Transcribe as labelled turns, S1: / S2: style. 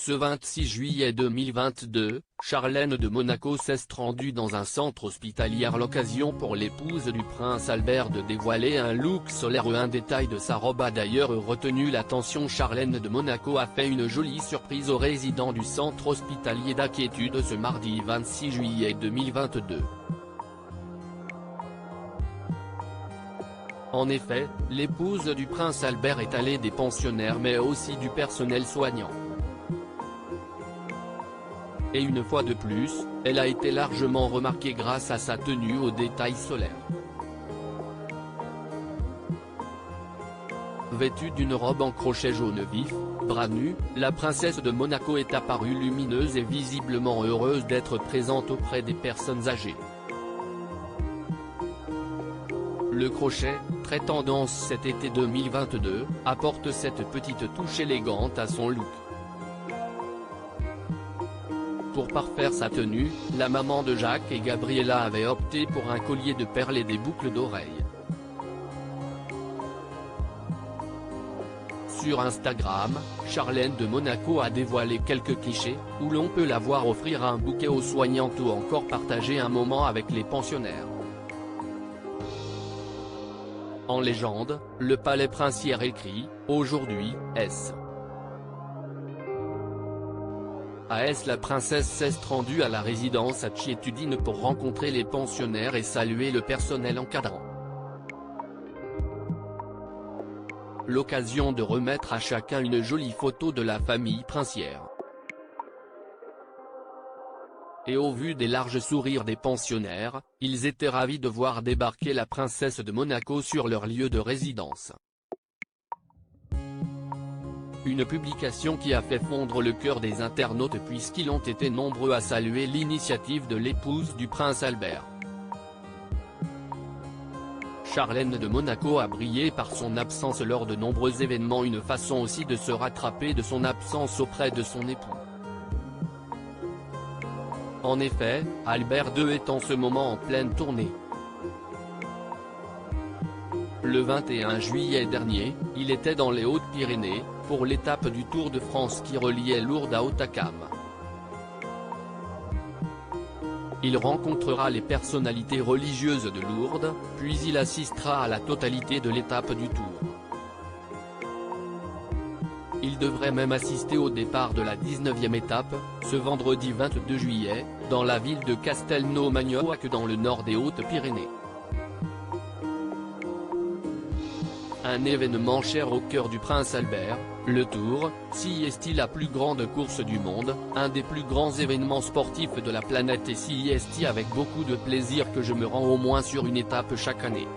S1: Ce 26 juillet 2022, Charlène de Monaco s'est rendue dans un centre hospitalier à l'occasion pour l'épouse du prince Albert de dévoiler un look solaire. Un détail de sa robe a d'ailleurs retenu l'attention. Charlène de Monaco a fait une jolie surprise aux résidents du centre hospitalier d'Inquiétude ce mardi 26 juillet 2022. En effet, l'épouse du prince Albert est allée des pensionnaires mais aussi du personnel soignant. Et une fois de plus, elle a été largement remarquée grâce à sa tenue aux détails solaires. Vêtue d'une robe en crochet jaune vif, bras nus, la princesse de Monaco est apparue lumineuse et visiblement heureuse d'être présente auprès des personnes âgées. Le crochet, très tendance cet été 2022, apporte cette petite touche élégante à son look. Pour parfaire sa tenue, la maman de Jacques et Gabriella avait opté pour un collier de perles et des boucles d'oreilles. Sur Instagram, Charlène de Monaco a dévoilé quelques clichés, où l'on peut la voir offrir un bouquet aux soignantes ou encore partager un moment avec les pensionnaires. En légende, le palais princier écrit « Aujourd'hui, S. AS la princesse s'est rendue à la résidence Inquiétude pour rencontrer les pensionnaires et saluer le personnel encadrant. L'occasion de remettre à chacun une jolie photo de la famille princière. Et au vu des larges sourires des pensionnaires, ils étaient ravis de voir débarquer la princesse de Monaco sur leur lieu de résidence. Une publication qui a fait fondre le cœur des internautes puisqu'ils ont été nombreux à saluer l'initiative de l'épouse du prince Albert. Charlène de Monaco a brillé par son absence lors de nombreux événements, une façon aussi de se rattraper de son absence auprès de son époux. En effet, Albert II est en ce moment en pleine tournée. Le 21 juillet dernier, il était dans les Hautes-Pyrénées, pour l'étape du Tour de France qui reliait Lourdes à Hautacam. Il rencontrera les personnalités religieuses de Lourdes, puis il assistera à la totalité de l'étape du Tour. Il devrait même assister au départ de la 19e étape, ce vendredi 22 juillet, dans la ville de Castelnau-Magnoac dans le nord des Hautes-Pyrénées. Un événement cher au cœur du prince Albert, le Tour, CIST, la plus grande course du monde, un des plus grands événements sportifs de la planète, et CIST avec beaucoup de plaisir que je me rends au moins sur une étape chaque année.